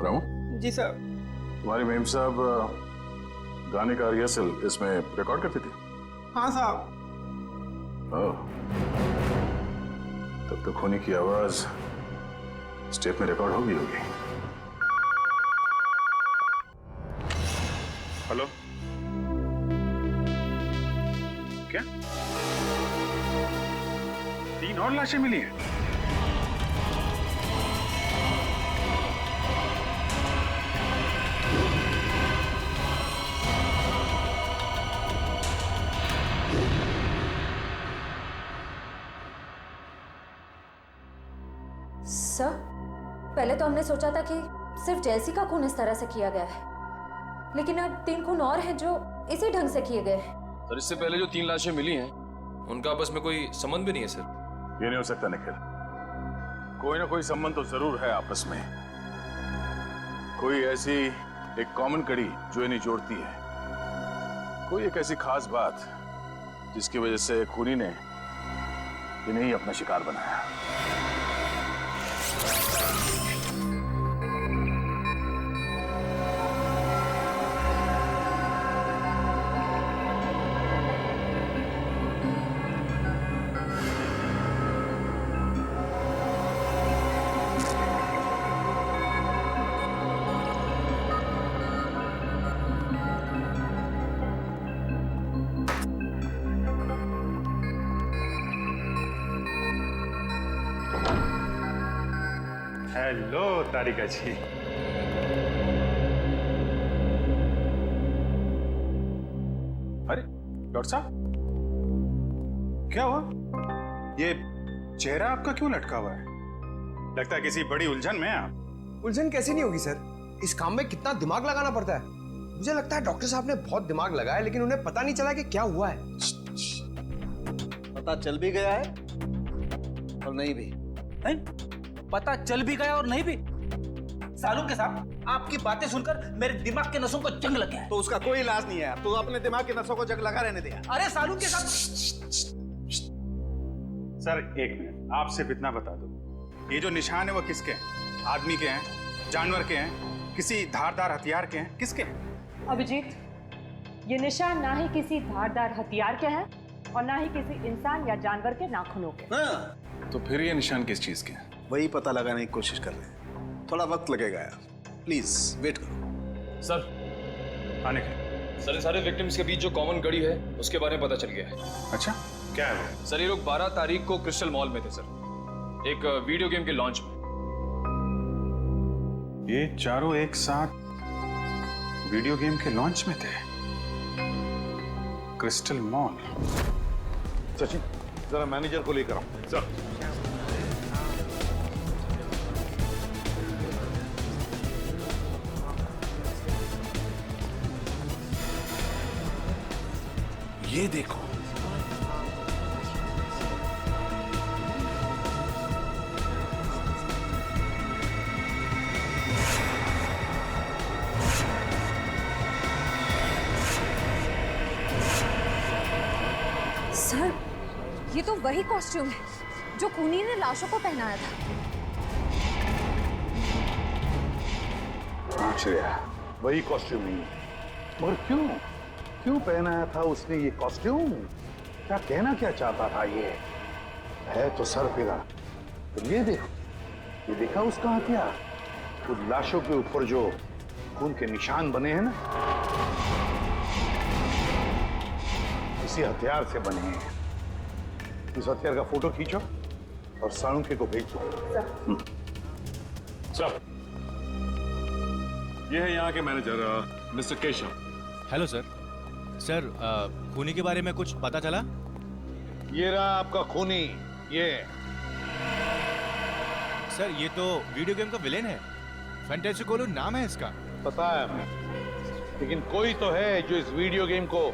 रामू जी sir. तुम्हारी ma'am साहब गाने का रिहर्सल इसमें रिकॉर्ड करती थी? हाँ साहब। ओह, तब तो खूनी की आवाज स्टेप में रिकॉर्ड होगी। हेलो, क्या 3 और लाशें मिली हैं? सर, पहले तो हमने सोचा था कि सिर्फ जैसी का खून इस तरह से किया गया है, लेकिन अब 3 खून और हैं जो इसी ढंग से किए गए हैं। सर, इससे पहले जो 3 लाशें मिली हैं उनका आपस में कोई संबंध भी नहीं है सर। ये नहीं हो सकता निखिल, कोई ना कोई संबंध तो जरूर है आपस में। कोई ऐसी एक कॉमन कड़ी जो इन्हें जोड़ती है, कोई एक ऐसी खास बात जिसकी वजह से खूनी ने इन्हें ही अपना शिकार बनाया। हेलो तारिका जी। अरे डॉक्टर साहब, क्या हुआ? ये चेहरा आपका क्यों लटका हुआ है? लगता है किसी बड़ी उलझन में हैं आप। उलझन कैसी नहीं होगी सर, इस काम में कितना दिमाग लगाना पड़ता है। मुझे लगता है डॉक्टर साहब ने बहुत दिमाग लगाया, लेकिन उन्हें पता नहीं चला कि क्या हुआ है। पता चल भी गया है और नहीं भी है? पता चल भी गया और नहीं भी। सालू के साथ आपकी बातें सुनकर मेरे दिमाग के नसों को जंग लग गया है। तो उसका कोई इलाज नहीं है, तो अपने दिमाग के नसों को जंग लगा रहने दिया। अरे सालू के साथ सर एक मिनट, आप सिर्फ इतना बता दो, ये जो निशान है वो किसके हैं? आदमी के हैं, जानवर के हैं, किसी धारदार हथियार के हैं, किसके हैं? अभिजीत, ये निशान ना ही किसी धारदार हथियार के हैं और ना ही किसी इंसान या जानवर के नाखूनों के। हाँ। तो फिर ये निशान किस चीज के हैं? वही पता लगाने की कोशिश कर रहे हैं, थोड़ा वक्त लगेगा यार, प्लीज वेट करो। सर, आने के सर, सारे विक्टिम्स के बीच जो कॉमन कड़ी है उसके बारे में पता चल गया है। अच्छा, क्या है वो? सर, ये लोग 12 तारीख को क्रिस्टल मॉल में थे सर, एक वीडियो गेम के लॉन्च में। ये चारों एक साथ वीडियो गेम के लॉन्च में थे, क्रिस्टल मॉल। सचिन, जरा मैनेजर को लेकर आओ। सर, ये देखो, सर, ये तो वही कॉस्ट्यूम है जो खूनी ने लाशों को पहनाया था। आश्चर्य, वही कॉस्ट्यूम नहीं है। मगर क्यों पहनाया था उसने ये कॉस्ट्यूम? क्या कहना क्या चाहता था? ये है तो सर फिरा। तो ये देखो, ये देखा उसका हथियार, उन लाशों के ऊपर जो खून के निशान बने हैं ना, इसी हथियार से बने हैं। इस हथियार का फोटो खींचो और साळुंखे को भेज दो। सर, ये है यहाँ के manager mister Keshav. Hello sir. Sir, खूनी के बारे में कुछ पता चला? ये रहा आपका खूनी। ये सर, ये तो वीडियो गेम का विलेन है। फैंटास्टिकोलो नाम है इसका। पता है हमें, लेकिन कोई तो है जो इस वीडियो गेम को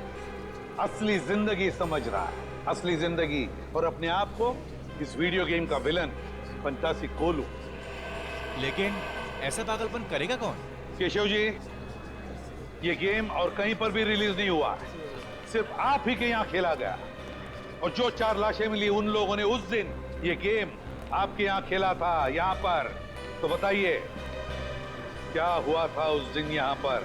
असली जिंदगी समझ रहा है, असली जिंदगी, और अपने आप को इस वीडियो गेम का विलन फंटास्टिकोलो। लेकिन ऐसा पागलपन करेगा कौन? केशव जी, ये गेम और कहीं पर भी रिलीज नहीं हुआ है, सिर्फ आप ही के यहाँ खेला गया। और जो 4 लाशें मिली, उन लोगों ने उस दिन ये गेम आपके यहाँ खेला था, यहाँ पर। तो बताइए, क्या हुआ था उस दिन यहाँ पर?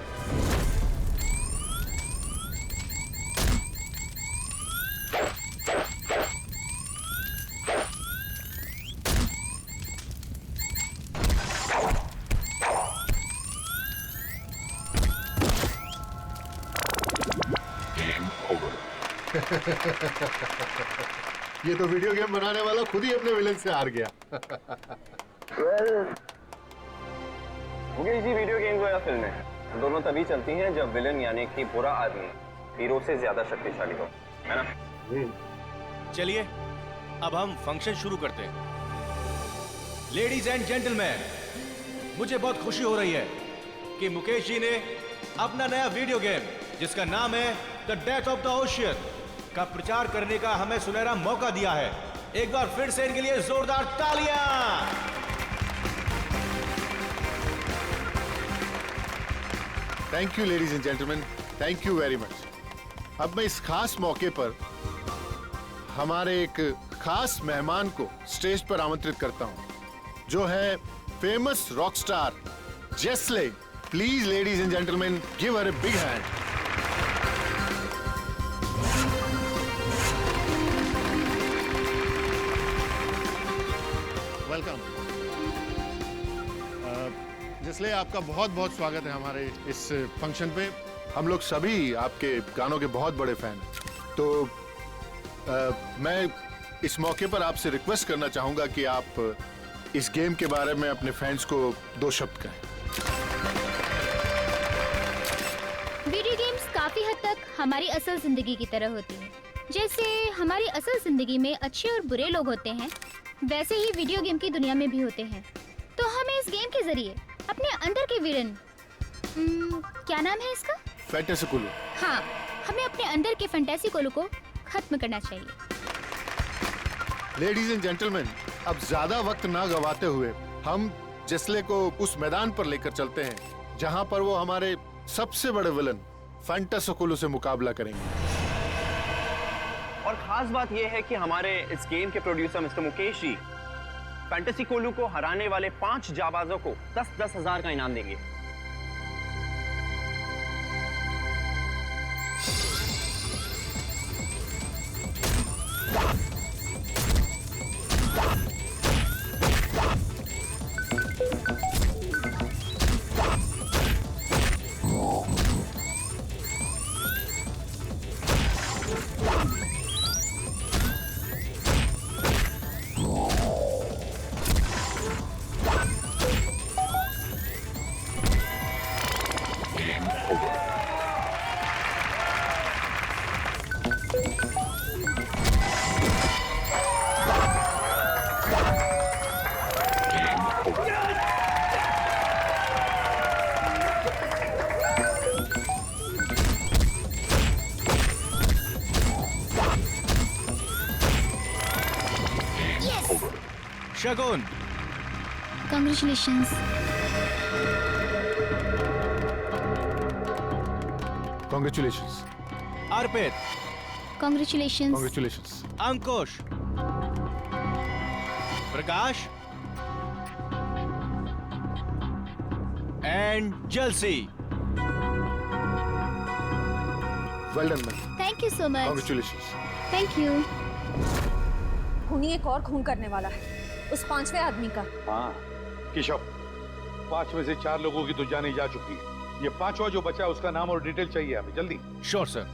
ये तो वीडियो गेम बनाने वाला खुद ही अपने विलन से हार गया। मुकेश जी, वीडियो गेम्स हो या फिल्में, दोनों तभी चलती हैं जब विलन यानी कि बुरा आदमी हीरो से ज्यादा शक्तिशाली हो, है ना? चलिए अब हम फंक्शन शुरू करते हैं। लेडीज एंड जेंटलमैन, मुझे बहुत खुशी हो रही है कि मुकेश जी ने अपना नया वीडियो गेम जिसका नाम है the death of the ocean का प्रचार करने का हमें सुनहरा मौका दिया है। एक बार फिर से इनके लिए जोरदार तालियां। Thank you ladies and gentleman, thank you very much. अब मैं इस खास मौके पर हमारे एक खास मेहमान को स्टेज पर आमंत्रित करता हूं, जो है फेमस रॉक स्टार जेस्ले। Please ladies and gentleman, give her a big hand. Welcome जेस्ले, आपका बहुत बहुत स्वागत है हमारे इस फंक्शन पे। हम लोग सभी आपके गानों के बहुत बड़े फैन हैं। तो मैं इस मौके पर आपसे रिक्वेस्ट करना चाहूंगा कि आप इस गेम के बारे में अपने फैंस को 2 शब्द कहें। वीडियो गेम्स काफी हद तक हमारी असल जिंदगी की तरह होती हैं। जैसे हमारी असल जिंदगी में अच्छे और बुरे लोग होते हैं, वैसे ही वीडियो गेम की दुनिया में भी होते हैं। तो हमें इस गेम के जरिए अपने अंदर के विलन, क्या नाम है इसका? फैंटेसी कोलू। हाँ, हमें अपने अंदर के फैंटेसी कोलू को खत्म करना चाहिए। लेडीज एंड जेंटलमैन, अब ज्यादा वक्त ना गवाते हुए हम जेस्ले को उस मैदान पर लेकर चलते हैं जहां पर वो हमारे सबसे बड़े विलन फैंटेसी कोलू से मुकाबला करेंगे। और खास बात यह है कि हमारे इस गेम के producer mister Mukesh ji fantasy कोलू को हराने वाले 5 जाबाजों को 10-10 हजार का इनाम देंगे। शगुन, Congratulations. Congratulations. Arpit, Congratulations. Congratulations. Ankush, Prakash and जलसी। Well done man. Thank you so much. Congratulations. Thank you. खूनी एक और खून करने वाला है, उस 5वें आदमी का। हाँ केशव, 5 में से 4 लोगों की तो जाने जा चुकी है। ये 5वां जो बचा है उसका नाम और डिटेल चाहिए हमें जल्दी। Sure sir.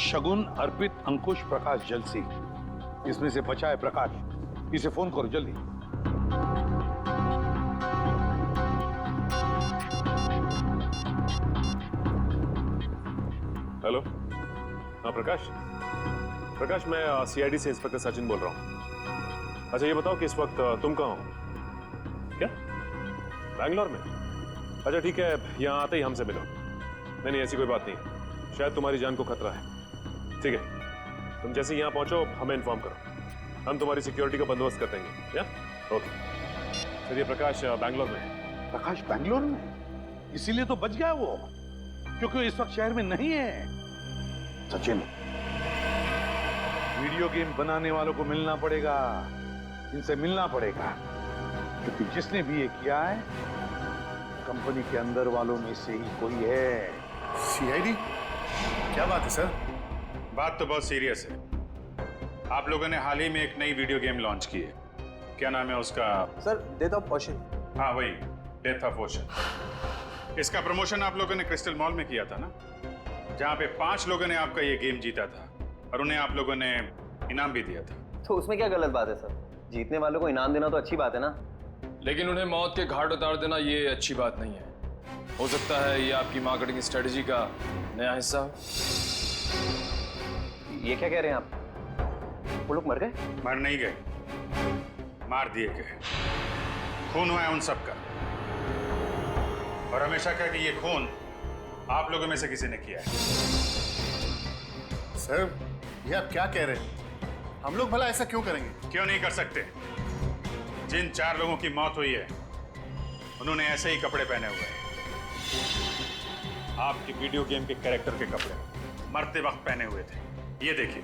शगुन, अर्पित, अंकुश, प्रकाश, जलसी। इसमें से बचा है प्रकाश। इसे फोन करो जल्दी। हेलो, हाँ प्रकाश। प्रकाश, मैं सीआईडी से इंस्पेक्टर सचिन बोल रहा हूँ। अच्छा ये बताओ कि इस वक्त तुम कहाँ हो? क्या बैंगलोर में? अच्छा ठीक है, यहाँ आते ही हमसे मिलो। नहीं ऐसी कोई बात नहीं, शायद तुम्हारी जान को खतरा है। ठीक है, तुम जैसे यहाँ पहुंचो हमें इन्फॉर्म करो, हम तुम्हारी सिक्योरिटी का बंदोबस्त कर देंगे। या ओके। चलिए प्रकाश बैंगलोर में। प्रकाश बैंगलोर में? इसीलिए तो बच गया वो, क्योंकि वो इस वक्त शहर में नहीं है। सचिन, वीडियो गेम बनाने वालों को मिलना पड़ेगा, इनसे मिलना पड़ेगा, क्योंकि जिसने भी ये किया है कंपनी के अंदर वालों में से ही कोई है। सीआईडी? क्या बात है सर? बात तो बहुत सीरियस है। आप लोगों ने हाल ही में एक नई वीडियो गेम लॉन्च की है, क्या नाम है उसका? Sir, death of ocean. हाँ वही, डेथ ऑफ ओशन। इसका प्रमोशन आप लोगों ने क्रिस्टल मॉल में किया था ना, जहाँ पे 5 लोगों ने आपका ये गेम जीता था और उन्हें आप लोगों ने इनाम भी दिया था। तो उसमें क्या गलत बात है सर? जीतने वालों को इनाम देना तो अच्छी बात है ना। लेकिन उन्हें मौत के घाट उतार देना ये अच्छी बात नहीं है। हो सकता है ये आपकी मार्केटिंग स्ट्रेटजी का नया हिस्सा हो। ये क्या कह रहे हैं आप? वो लोग मर गए? मर नहीं गए, मार दिए गए। खून हुआ है उन सबका, और हमेशा कहा कि ये खून आप लोगों में से किसी ने किया है। सर, ये आप क्या कह रहे हैं? हम लोग भला ऐसा क्यों करेंगे? क्यों नहीं कर सकते? जिन 4 लोगों की मौत हुई है उन्होंने ऐसे ही कपड़े पहने हुए हैं, आपके वीडियो गेम के कैरेक्टर के कपड़े मरते वक्त पहने हुए थे। ये देखिए।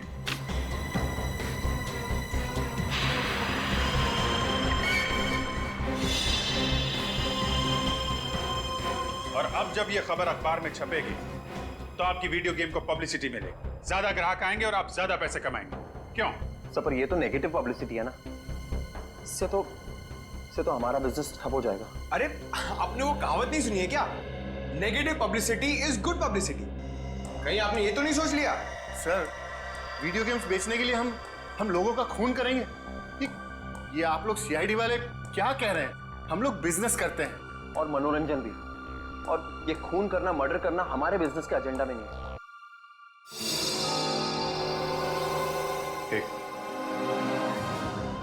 और अब जब ये खबर अखबार में छपेगी तो आपकी वीडियो गेम को पब्लिसिटी मिलेगी, ज्यादा ग्राहक आएंगे और आप ज्यादा पैसे कमाएंगे। क्यों? सर पर ये तो नेगेटिव पब्लिसिटी है ना, इससे तो हमारा बिजनेस ठप हो जाएगा। अरे आपने वो कहावत नहीं सुनी है क्या? Negative publicity is good publicity. कहीं आपने ये तो नहीं सोच लिया? सर, वीडियो गेम्स बेचने के लिए हम लोगों का खून करेंगे? ये आप लोग सीआईडी वाले क्या कह रहे हैं? हम लोग बिजनेस करते हैं और मनोरंजन भी, और ये खून करना, मर्डर करना हमारे बिजनेस के एजेंडा में नहीं है।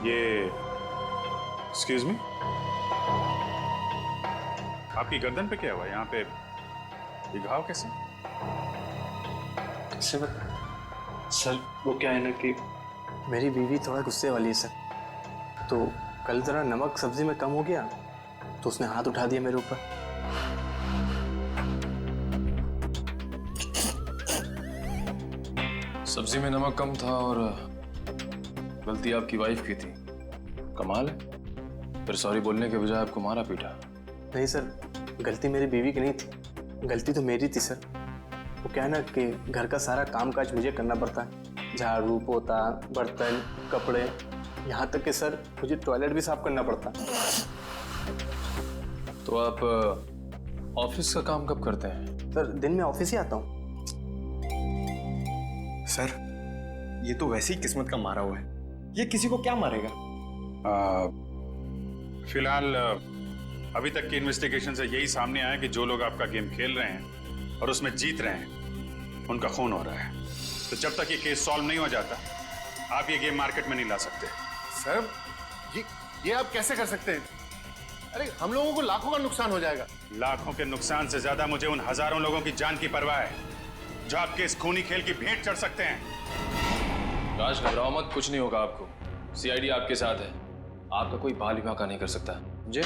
ये एक्सक्यूज मी, आपकी गर्दन पे क्या हुआ? यहाँ पे ये घाव कैसे? सर वो क्या है ना कि मेरी बीवी थोड़ा गुस्से वाली है सर, तो कल जरा नमक सब्जी में कम हो गया तो उसने हाथ उठा दिया मेरे ऊपर। सब्जी में नमक कम था और गलती आपकी वाइफ की थी। कमाल है, फिर सॉरी बोलने के बजाय आपको मारा पीटा। नहीं सर, गलती मेरी बीवी की नहीं थी, गलती तो मेरी थी सर। वो क्या है ना कि घर का सारा काम काज मुझे करना पड़ता है, झाड़ू पोता, बर्तन, कपड़े, यहाँ तक कि सर मुझे टॉयलेट भी साफ करना पड़ता। तो आप ऑफिस का काम कब करते हैं? सर दिन में ऑफिस ही आता हूँ। सर, ये तो वैसे ही किस्मत का मारा हुआ है, ये किसी को क्या मारेगा? फिलहाल अभी तक की इन्वेस्टिगेशन से यही सामने आया कि जो लोग आपका गेम खेल रहे हैं और उसमें जीत रहे हैं उनका खून हो रहा है। तो जब तक ये केस सॉल्व नहीं हो जाता आप ये गेम मार्केट में नहीं ला सकते। सर, ये आप कैसे कर सकते हैं? अरे हम लोगों को लाखों का नुकसान हो जाएगा। लाखों के नुकसान से ज्यादा मुझे उन हजारों लोगों की जान की परवाह है जो आपके इस खूनी खेल की भेंट चढ़ सकते हैं। राज घबराओ मत, कुछ नहीं होगा आपको। सीआईडी आपके साथ है, आपका कोई बाल विवाह नहीं कर सकता। मुझे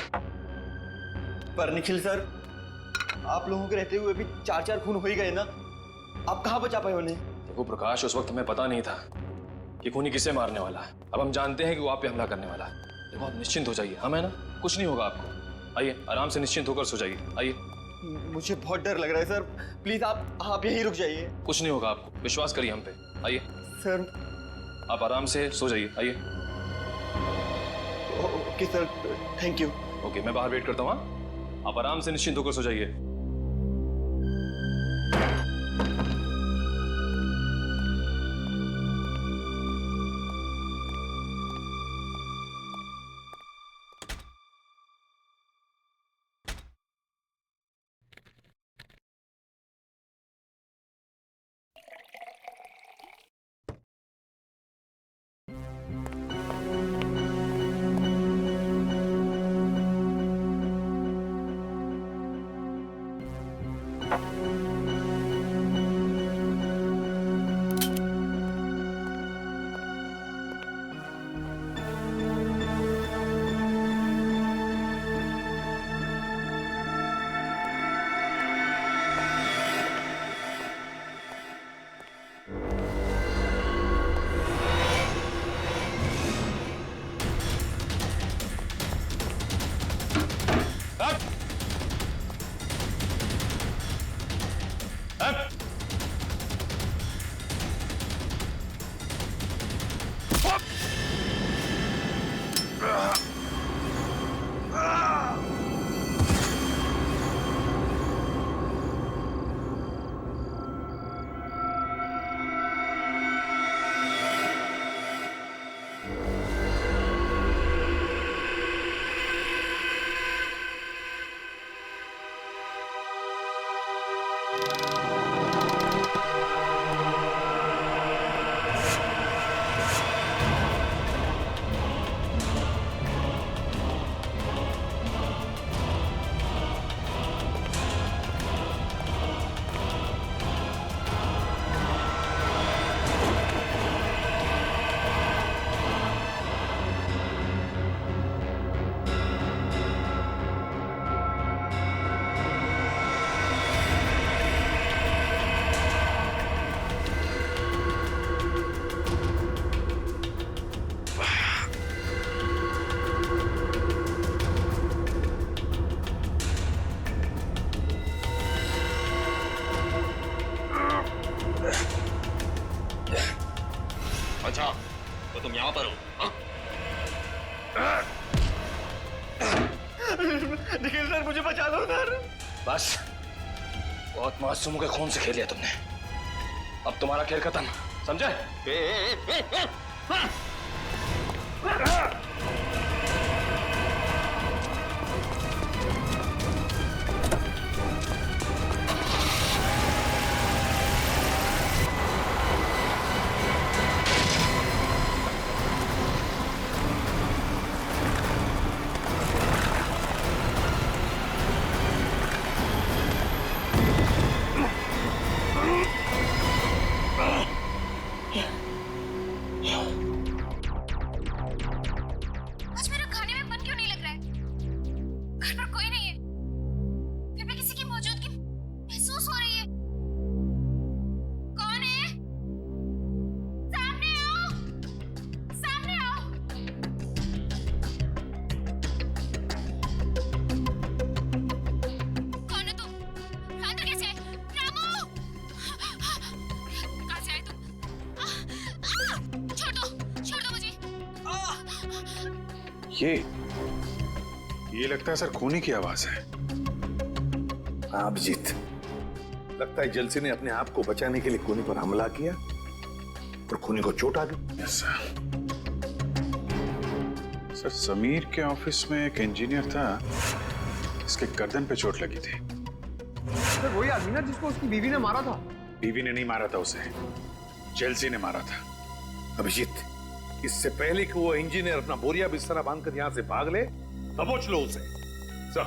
पर निखिल सर, आप लोगों के रहते हुए भी 4 खून हो ही गए ना, आप कहाँ बचा पाए उन्हें? देखो प्रकाश, उस वक्त हमें पता नहीं था कि खूनी किसे मारने वाला है। अब हम जानते हैं कि वो आप पे हमला करने वाला है। देखो आप निश्चिंत हो जाइए, हम है ना, कुछ नहीं होगा आपको। आइए आराम से निश्चिंत होकर सो जाइए। आइए। मुझे बहुत डर लग रहा है सर, प्लीज आप यहीं रुक जाइए। कुछ नहीं होगा आपको, विश्वास करिए हम पे। आइए सर। आप आराम से सो जाइए। आइए। Okay sir, thank you. Okay, मैं बाहर वेट करता हूँ। आप आराम से निश्चिंत होकर सो जाइए। अच्छा तो तुम यहाँ पर हो हाँ? निखिल सर मुझे बचा लो सर। बस बहुत मासूमों के खून से खेल लिया तुमने, अब तुम्हारा खेल खत्म, समझे? आज मेरा खाने में मन क्यों नहीं लग रहा है? घर पर कोई नहीं है, फिर भी किसी की मौजूदगी महसूस हो रही है। कौन है? सामने आओ, सामने आओ। कौन है तुम? अंदर कैसे आए? रामू! कहाँ से आए तुम? छोड़ दो मुझे। ये लगता है सर खूनी की आवाज है। हाँ अभिजीत, लगता है जेलसी ने अपने आप को बचाने के लिए खूनी पर हमला किया और खूनी को चोट आ गई। यस सर, समीर के ऑफिस में एक इंजीनियर था, इसके गर्दन पे चोट लगी थी। सर वही आदमी ना जिसको उसकी बीवी ने मारा था। बीवी ने नहीं मारा था उसे, जेलसी ने मारा था। अभिजीत, इससे पहले कि वो इंजीनियर अपना बोरिया बिस्तरा बांधकर यहाँ से भाग ले, दबोच लो उसे। सर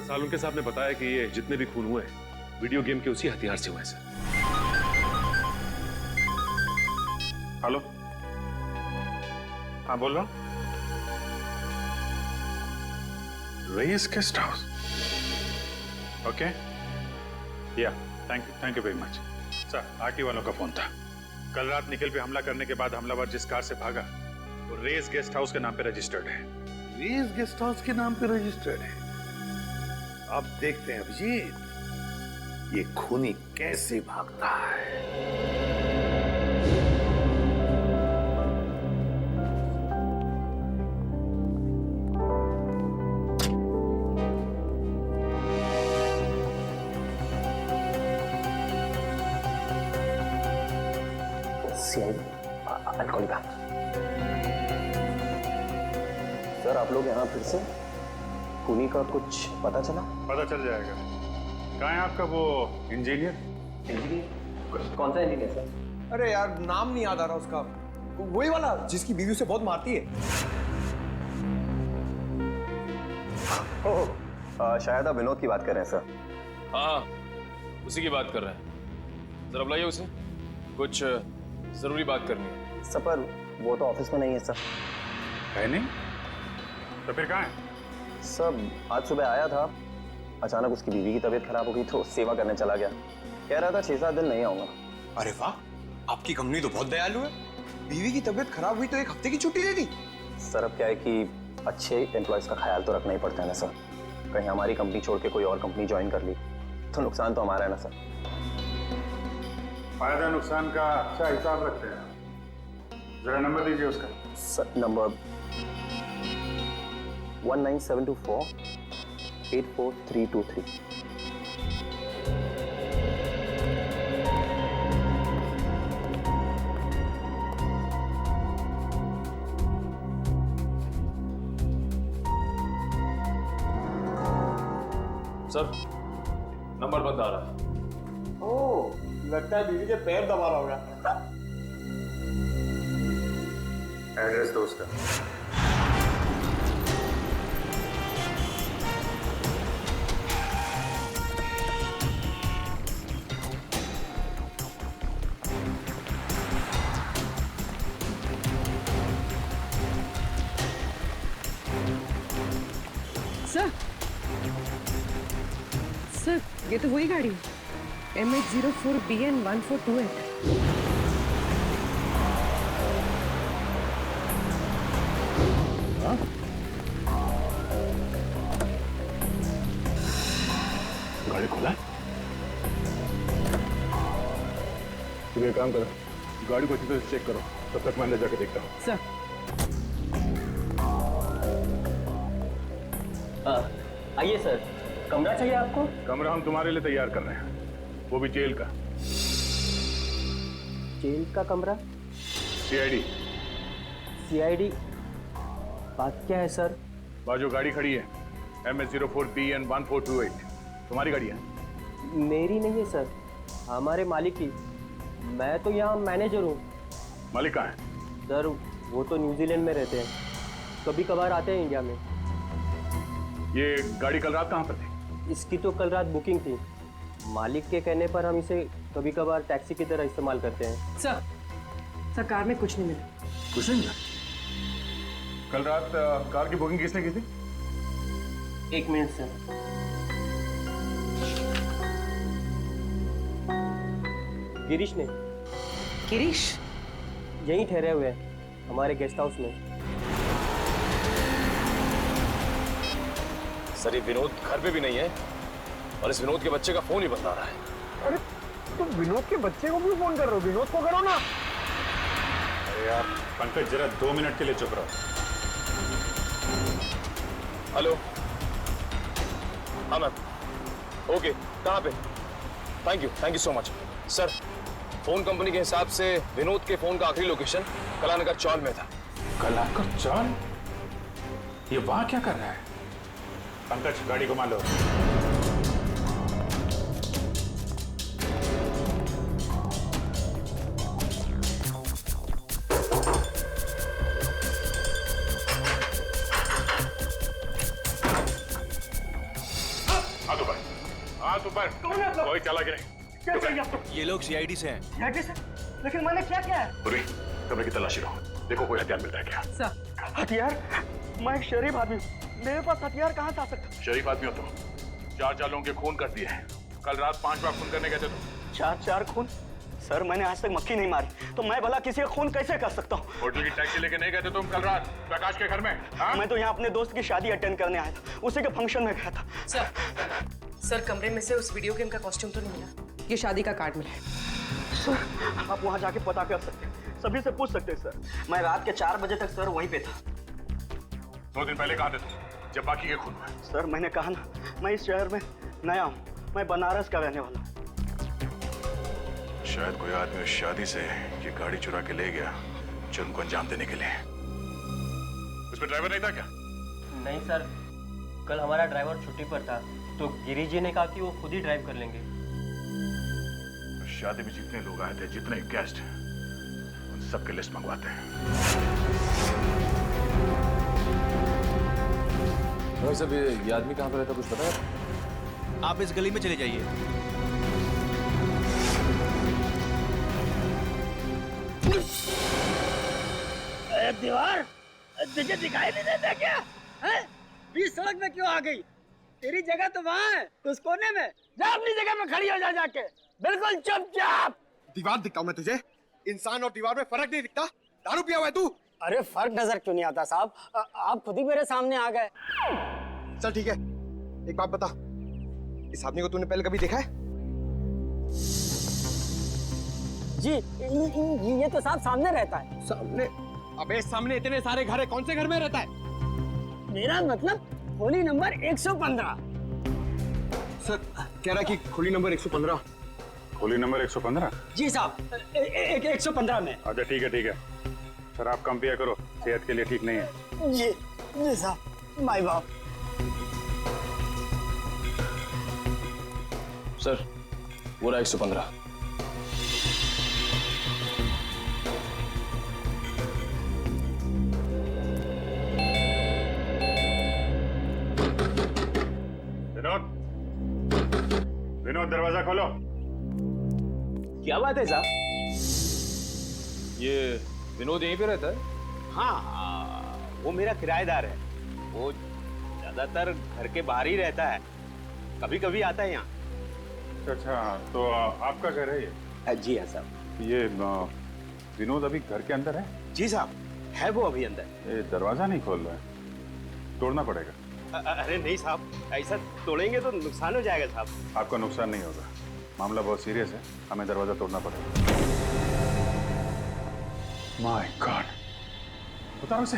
सालुंके साहब ने बताया कि ये जितने भी खून हुए वीडियो गेम के उसी हथियार से हुए सर। हेलो, हाँ बोल रहा हूँ। रेस गेस्ट हाउस, ओके, या thank you very much. Sir RT वालों का फोन था। कल रात निखिल पे हमला करने के बाद हमलावर जिस कार से भागा वो रेस गेस्ट हाउस के नाम पे रजिस्टर्ड है। रेस गेस्ट हाउस के नाम पे रजिस्टर्ड है। अब देखते हैं अभिजीत, ये खूनी कैसे भागता है। सर आप लोग यहाँ फिर से? खूनी का कुछ पता चला? पता चल जाएगा। कहाँ है आपका वो इंजीनियर? कौन सा इंजीनियर सर? अरे यार नाम नहीं याद आ रहा उसका, वही वाला जिसकी बीवी उसे बहुत मारती है। शायद आप विनोद की बात कर रहे हैं सर। हाँ उसी की बात कर रहे हैं। जरा बुलाइए उसे, कुछ जरूरी बात करनी है। सर पर वो तो ऑफिस में नहीं है सर। है नहीं? तो फिर कहाँ है? सब आज सुबह आया था, अचानक उसकी बीवी की तबीयत खराब हो गई तो सेवा करने चला गया। कह रहा था 6-7 दिन नहीं आऊंगा। अरे वाह, आपकी कंपनी तो बहुत दयालु है। बीवी की तबीयत खराब हुई तो 1 हफ्ते की छुट्टी दे दी। सर अब क्या है कि अच्छे एम्प्लॉयज का ख्याल तो रखना ही पड़ता है ना सर। कहीं हमारी कंपनी छोड़ के कोई और कंपनी ज्वाइन कर ली तो नुकसान तो हमारा है ना सर। फायदा नुकसान का अच्छा हिसाब रखते हैं। जरा नंबर दीजिए उसका। नंबर 19724 84323। सर नंबर बंद आ रहा है। ओह, लगता है बीवी के पैर दबा रहा होगा। एड्रेस दो उसका। सर, ये तो वही गाड़ी है, MH04BN 1428। गाड़ी खोला है? तुम एक काम करो, गाड़ी को अच्छी तरह से चेक करो, तब तक मैं अंदर जाके देखता हूँ। सर, आइए सर, कमरा चाहिए आपको? कमरा हम तुम्हारे लिए तैयार कर रहे हैं, वो भी जेल का। जेल का कमरा? CID। CID? बात क्या है सर? बाजू गाड़ी खड़ी है, MH04BN 1428, तुम्हारी गाड़ी है? मेरी नहीं है सर, हमारे मालिक की। मैं तो यहाँ मैनेजर हूँ। मालिक कहाँ है? सर वो तो न्यूजीलैंड में रहते हैं, कभी कभार आते हैं इंडिया में। ये गाड़ी कल रात कहाँ पर थी? इसकी तो कल रात बुकिंग थी, मालिक के कहने पर हम इसे कभी कभार टैक्सी की तरह इस्तेमाल करते हैं। सर कार में कुछ नहीं मिला। कुछ नहीं मिला? कल रात कार की बुकिंग किसने की थी? 1 मिनट सर। गिरीश ने। गिरीश? यहीं ठहरे हुए हैं, हमारे गेस्ट हाउस में। सर ये विनोद घर पे भी नहीं है और इस विनोद के बच्चे का फोन ही बंद आ रहा है। अरे तुम विनोद के बच्चे को क्यों फोन कर रहे हो? विनोद को करो ना। अरे यार पंकज, जरा 2 मिनट के लिए चुप रहो। हेलो, हाँ मैम। ओके, कहाँ पे? Thank you so much. Sir phone company के हिसाब से विनोद के फोन का आखिरी लोकेशन कलानगर चौल में था। कलानगर चौल? ये वहां क्या कर रहा है? पंकज, गाड़ी घुमा लो। हाथ ऊपर। कोई चला कि नहीं? क्या चाहिए आपको? ये लोग CID से हैं। CID से? लेकिन मैंने क्या किया है? पूरी कमरे की तलाशी लो, देखो कोई हथियार मिलता है क्या? सर, हथियार? मैं एक शरीफ आदमी हूँ, मेरे पास हथियार कहाँ से आ सकता? शरीफ आदमी हो तुम, 4 लोगों के खून कर दिए हैं। कल रात 5 बार खून करने गए थे तुम। 4 खून? सर मैंने आज तक मक्खी नहीं मारी, तो मैं भला किसी का खून कैसे कर सकता हूँ? होटल की टैक्सी लेके नहीं गए थे तुम कल रात प्रकाश के घर में? हाँ? मैं तो यहाँ अपने दोस्त की शादी अटेंड करने आया था, उसी के फंक्शन में गया था। सर कमरे में से उस वीडियो गेम का कॉस्ट्यूम तो नहीं मिला? ये शादी का कार्ड मिला है। सर आप वहाँ जाके पता कर सकते हैं, सभी से पूछ सकते हैं सर। मैं रात के 4 बजे तक सर वहीं पे था। 2 दिन पहले कहाँ थे तुम जब बाकी के खून हुए? सर मैंने कहा ना, मैं इस शहर में नया हूँ, मैं बनारस का रहने वाला हूँ। शायद कोई आदमी उस शादी से ये गाड़ी चुरा के ले गया जुर्म को अंजाम देने के लिए। उसमें ड्राइवर नहीं था क्या? नहीं सर, कल हमारा ड्राइवर छुट्टी पर था, तो गिरीश जी ने कहा कि वो खुद ही ड्राइव कर लेंगे। शादी में जितने लोग आए थे, जितने गेस्ट, उन सबके लिस्ट मंगवाते हैं। भाई साहब ये आदमी कहाँ पर रहता, कुछ पता है? आप इस गली में चले जाइए। दीवार तुझे दिखाई नहीं देता क्या? हैं? बीच सड़क में क्यों आ गई? तेरी जगह तो वहाँ है, उस कोने में। जा अपनी जगह में खड़ी हो जा जाके, बिल्कुल चुपचाप। दीवार दिखता हूँ मैं तुझे? इंसान और दीवार में फर्क नहीं दिखता? दारू पिया हुआ है तू? अरे फर्क नजर क्यों नहीं आता साहब? आप खुद ही मेरे सामने आ गए। चल ठीक है, एक बात बता, इस आदमी को तूने पहले कभी देखा है? जी ये तो साहब सामने रहता है। सामने? अबे सामने इतने सारे घर है, कौन से घर में रहता है? मेरा मतलब खोली नंबर 115। सर कह रहा कि खोली नंबर 115। खोली नंबर 115? जी साहब 115 में। अच्छा ठीक है ठीक है। शराब कम पिया करो, सेहत के लिए ठीक नहीं है। जी साहब, माय बाप। सर वो रहा 115। विनोद, विनोद दरवाजा खोलो। क्या बात है साहब? ये विनोद यहीं पे रहता है? हाँ, वो मेरा किराएदार है। वो ज्यादातर घर के बाहर ही रहता है, कभी कभी आता है यहाँ। अच्छा, तो आपका घर है ये? जी हाँ साहब। ये विनोद अभी घर के अंदर है? जी साहब, है वो अभी अंदर। ये दरवाजा नहीं खोल रहा है, तोड़ना पड़ेगा। अरे नहीं साहब, ऐसा तोड़ेंगे तो नुकसान हो जाएगा साहब। आपका नुकसान नहीं होगा, मामला बहुत सीरियस है, हमें दरवाजा तोड़ना पड़ेगा। माय गॉड, उतारो उसे।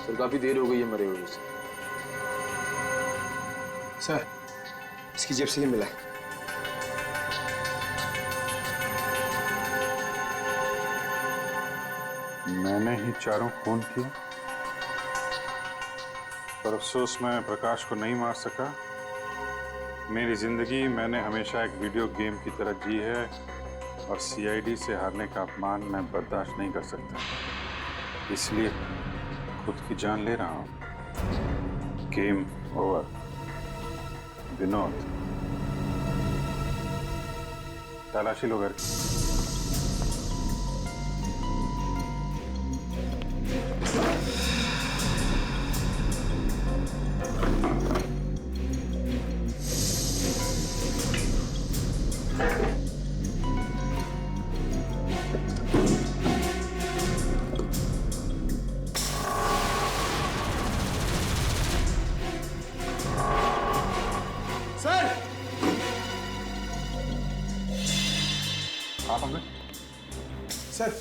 सर काफी देर हो गई है मरे हुए से। सर इसकी जेब से ये मिला है। मैंने ही चारों खून किए, पर अफसोस मैं प्रकाश को नहीं मार सका। मेरी जिंदगी मैंने हमेशा एक वीडियो गेम की तरह जी है, और सीआईडी से हारने का अपमान मैं बर्दाश्त नहीं कर सकता, इसलिए खुद की जान ले रहा हूं। Game over. विनोद, तलाशी लो घर की। सर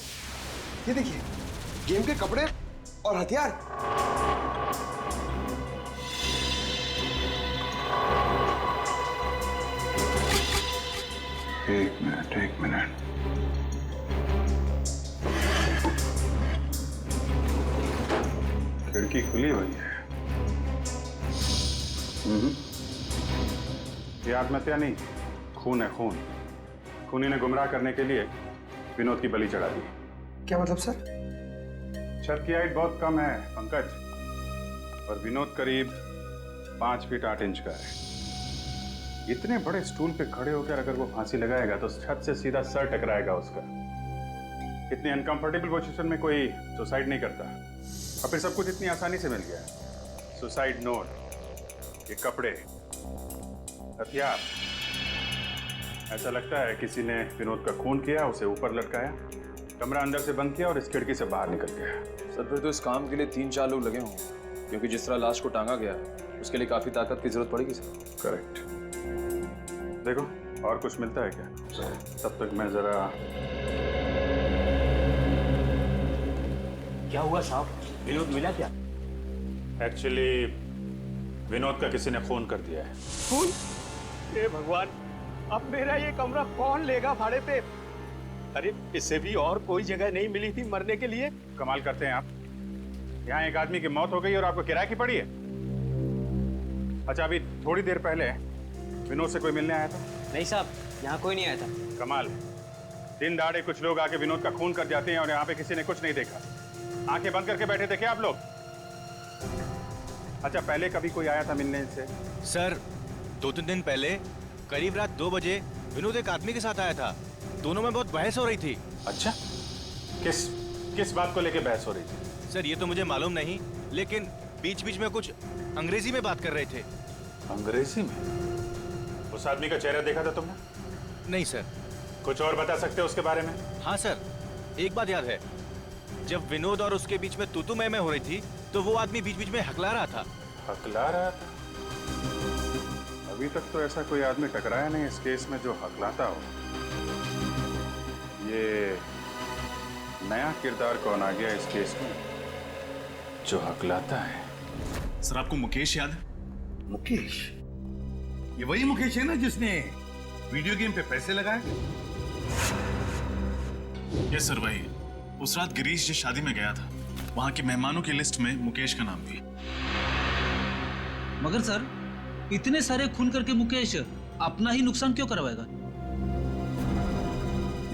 ये देखिए, गेम के कपड़े और हथियार। एक मिनट। खिड़की खुली हुई है। ये आत्महत्या नहीं, खून है खून। खूनी ने गुमराह करने के लिए विनोद की बलि चढ़ा दी। क्या मतलब सर? छत की हाइट बहुत कम है पंकज, और विनोद करीब 5 फीट 8 इंच का है। इतने बड़े स्टूल पे खड़े होकर अगर वो फांसी लगाएगा तो छत से सीधा सर टकराएगा उसका। इतनी अनकंफर्टेबल पोजीशन में कोई सुसाइड नहीं करता, और फिर सब कुछ इतनी आसानी से मिल गया। सुसाइड नोट, ये कपड़े, हथियार। ऐसा लगता है किसी ने विनोद का खून किया, उसे ऊपर लटकाया, कमरा अंदर से बंद किया और इस खिड़की से बाहर निकल गया। सर फिर तो इस काम के लिए 3-4 लोग लगे होंगे, क्योंकि जिस तरह लाश को टांगा गया है उसके लिए काफी ताकत की जरूरत पड़ेगी सर। करेक्ट। देखो और कुछ मिलता है क्या? तब तक मैं जरा। क्या हुआ साहब, विनोद मिला क्या? एक्चुअली विनोद का किसी ने खून कर दिया है। खून? हे भगवान, अब मेरा ये कमरा कौन लेगा भाड़े पे? अरे इससे भी और कोई जगह नहीं मिली थी मरने के लिए? कमाल करते हैं आप, यहाँ एक आदमी की मौत हो गई और आपको किराए की पड़ी है। अच्छा, अभी थोड़ी देर पहले विनोद से कोई मिलने आया था? नहीं साहब, यहाँ कोई नहीं आया था। कमाल है, दिन दहाड़े कुछ लोग आके विनोद का खून कर जाते हैं और यहाँ पे किसी ने कुछ नहीं देखा। आंखें बंद करके बैठे थे क्या आप लोग? अच्छा, पहले कभी कोई आया था मिलने से? सर 2-3 दिन पहले करीब रात 2 बजे विनोद एक आदमी के साथ आया था, दोनों में बहुत बहस हो रही थी। अच्छा, किस बात को लेके बहस हो रही थी? सर ये तो मुझे मालूम नहीं, लेकिन बीच बीच में कुछ अंग्रेजी में बात कर रहे थे। अंग्रेजी में? उस आदमी का चेहरा देखा था तुमने? नहीं सर। कुछ और बता सकते हो उसके बारे में? हाँ सर, एक बात याद है, जब विनोद और उसके बीच में तू मैं हो रही थी तो वो आदमी बीच बीच में हकला रहा था। हकला रहा था? अभी तक तो ऐसा कोई आदमी टकराया नहीं इस केस में जो हकलाता हो। ये नया किरदार कौन आ गया इस केस में जो हकलाता है? सर आपको मुकेश याद है? मुकेश? ये वही मुकेश है ना जिसने वीडियो गेम पे पैसे लगाए? यस सर वही। उस रात गिरीश जिस शादी में गया था वहां के मेहमानों की लिस्ट में मुकेश का नाम भी। मगर सर इतने सारे खून करके मुकेश अपना ही नुकसान क्यों करवाएगा?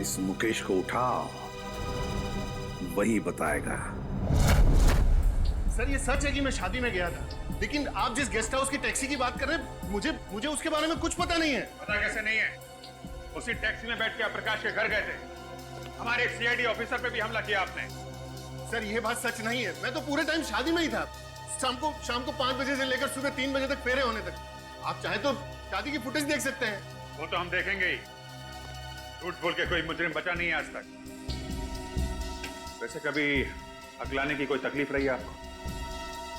इस मुकेश को उठाओ, वही बताएगा। सर ये सच है कि मैं शादी में गया था, लेकिन आप जिस गेस्ट हाउस की टैक्सी की बात कर रहे हैं मुझे उसके बारे में कुछ पता नहीं है। पता कैसे नहीं है? उसी टैक्सी में बैठ के आप प्रकाश के घर गए थे। हमारे एक सीआईडी ऑफिसर पे भी हमला किया आपने। सर ये बात सच नहीं है, मैं तो पूरे टाइम शादी में ही था। शाम को 5 बजे से लेकर सुबह 3 बजे तक फेरे होने तक। आप चाहे तो शादी की फुटेज देख सकते हैं। वो तो हम देखेंगे ही। झूठ बोल के कोई मुजरिम बचा नहीं है आज तक। वैसे कभी हकलाने की कोई तकलीफ रही है आपको?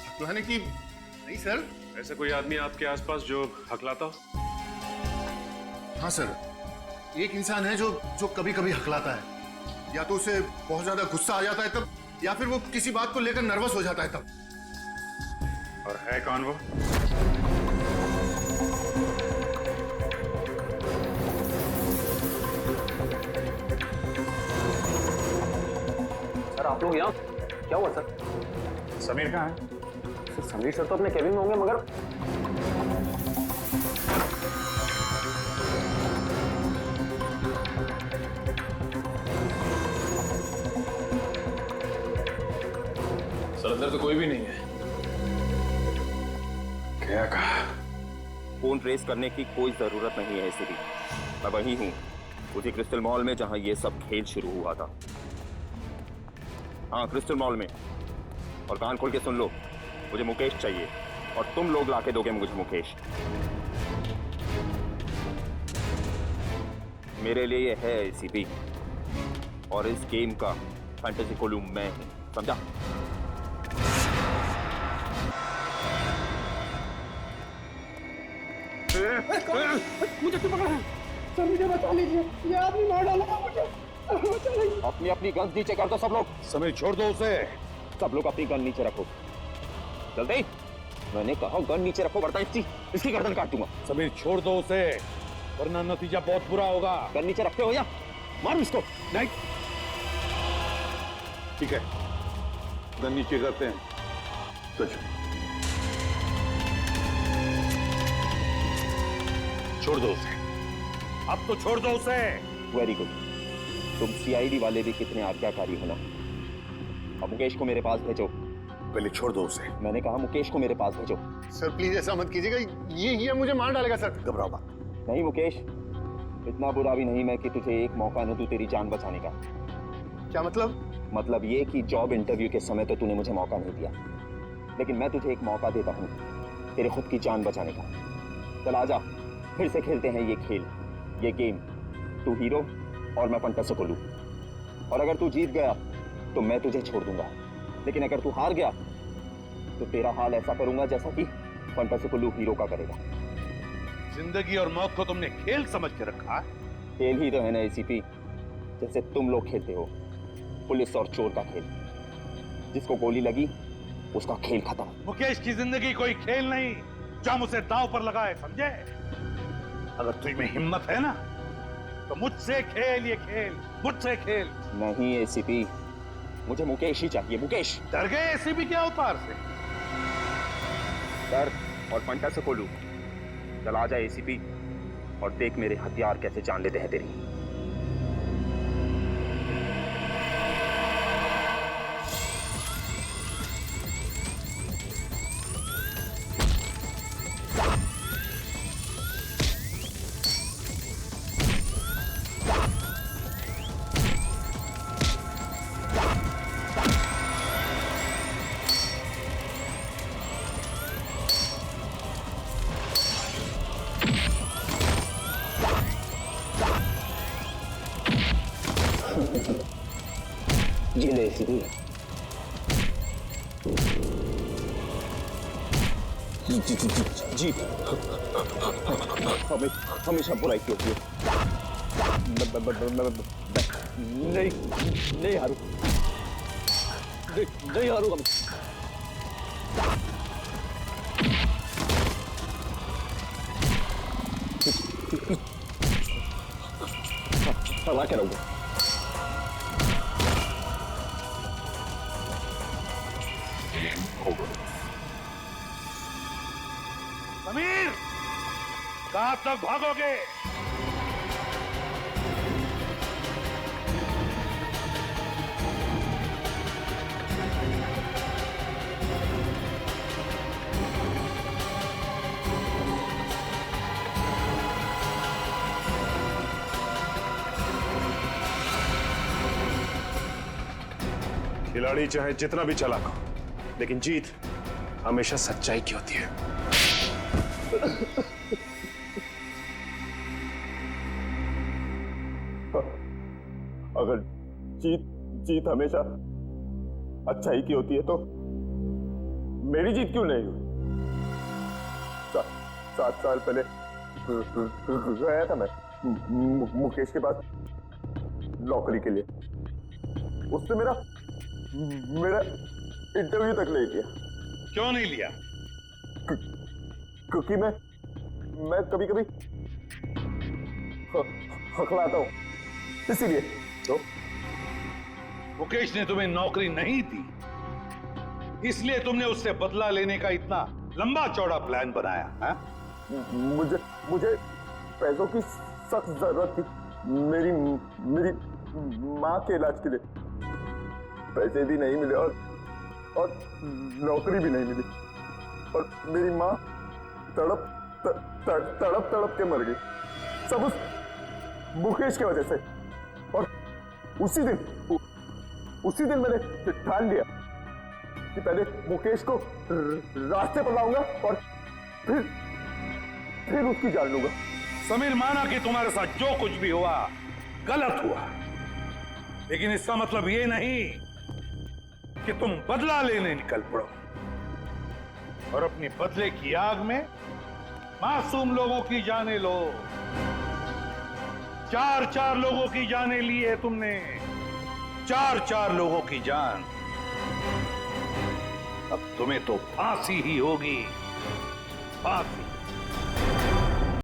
हकलाने की? नहीं सर। ऐसे कोई आदमी आपके आसपास जो हकलाता हो? हाँ सर, एक इंसान है जो कभी कभी हकलाता है। या तो उसे बहुत ज्यादा गुस्सा आ जाता है तब, या फिर वो किसी बात को लेकर नर्वस हो जाता है तब। और है कौन वो? सर आप लोग यहाँ क्या हुआ सर? समीर कहाँ है? सर समीर सर तो अपने केबिन में होंगे, मगर सर अंदर तो कोई भी नहीं है। क्या कहा? फोन ट्रेस करने की कोई जरूरत नहीं है इसीलिए मैं वही हूँ, उसी क्रिस्टल मॉल में जहाँ ये सब खेल शुरू हुआ था। हाँ क्रिस्टल मॉल में। और कान खोल के सुन लो, मुझे मुकेश चाहिए और तुम लोग लाके दोगे मुझे मुकेश। मेरे लिए ये है एसीपी और इस गेम का फैंटेसी कोलू मैं हूं, समझा? मुझे क्यों पकड़ा है? सर मुझे बचा लीजिए, ये आदमी मार डालेगा मुझे। बचा लीजिए। अपनी अपनी गन नीचे कर दो सब लोग। समीर छोड़ दो उसे। सब लोग अपनी गन नीचे रखो जल्दी। मैंने कहा गन नीचे रखो वरना इसकी गर्दन काट दूंगा। समीर छोड़ दो उसे, वरना नतीजा बहुत बुरा होगा। गन नीचे रखते हो या मारो इसको? नहीं ठीक है, गन नीचे करते हैं। छोड़ दो उसे, अब तो छोड़ दो उसे। वेरी गुड, तुम सीआईडी वाले भी कितने आज्ञाकारी हो ना। अब मुकेश को मेरे पास भेजो। पहले छोड़ दो उसे। मैंने कहा मुकेश को मेरे पास भेजो। सर प्लीज ऐसा मत कीजिएगा, ये मुझे मार डालेगा सर। घबराओ मत। नहीं मुकेश, इतना बुरा भी नहीं मैं कि तुझे एक मौका न दूं तेरी जान बचाने का। क्या मतलब? मतलब ये कि जॉब इंटरव्यू के समय तो तूने मुझे मौका नहीं दिया, लेकिन मैं तुझे एक मौका देता हूँ तेरे खुद की जान बचाने का। चल आजा, फिर से खेलते हैं ये खेल, ये गेम। तू हीरो और मैं फंटा से कोलू। और अगर तू जीत गया तो मैं तुझे छोड़ दूंगा, लेकिन अगर तू हार गया तो तेरा हाल ऐसा करूंगा जैसा कि फंटा से कोलू हीरो का करेगा। जिंदगी और मौत को तुमने खेल समझ के रखा है। खेल ही तो है ना एसीपी, जैसे तुम लोग खेलते हो, पुलिस और चोर का खेल। जिसको गोली लगी उसका खेल खत्म। मुकेश की जिंदगी कोई खेल नहीं जो हम उसे दांव पर लगाए, समझे? अगर तुझ में हिम्मत है ना तो मुझसे खेल ये खेल, मुझसे खेल। नहीं एसीपी, मुझे मुकेश ही चाहिए, मुकेश। डर गए एसीपी के अवतार से? डर और फंटा से कोलू। चल आ जा एसीपी और देख मेरे हथियार कैसे जान लेते हैं तेरी। जीत हमेशा बुराई की होती है। नहीं हारू, नहीं हारूंगा मैं। हरा के रहूंगा। समीर, कहां तक भागोगे? खिलाड़ी चाहे जितना भी चालाक हो, लेकिन जीत हमेशा सच्चाई की होती है। अगर जीत हमेशा अच्छाई की होती है तो मेरी जीत क्यों नहीं हुई? 7 साल पहले गया था मैं मुकेश के पास नौकरी के लिए। उसने मेरा इंटरव्यू तक नहीं लिया। क्यों नहीं लिया? क्योंकि मैं कभी कभी हकलाता हूं, इसीलिए। तो मुकेश ने तुम्हें नौकरी नहीं दी, इसलिए तुमने उससे बदला लेने का इतना लंबा चौड़ा प्लान बनाया है? मुझे पैसों की सख्त जरूरत थी। मेरी माँ के इलाज के लिए पैसे भी नहीं मिले और नौकरी भी नहीं मिली, और मेरी माँ तड़प के मर गई, सब उस मुकेश की वजह से। और उसी दिन मैंने ठान लिया कि पहले मुकेश को रास्ते पर लाऊंगा और फिर उसकी जान लूंगा। समीर, माना कि तुम्हारे साथ जो कुछ भी हुआ गलत हुआ, लेकिन इसका मतलब ये नहीं कि तुम बदला लेने निकल पड़ो और अपनी बदले की आग में मासूम लोगों की जानें लो। 4 लोगों की जानें ली है तुमने, 4 लोगों की जान। अब तुम्हें तो फांसी ही होगी, फांसी।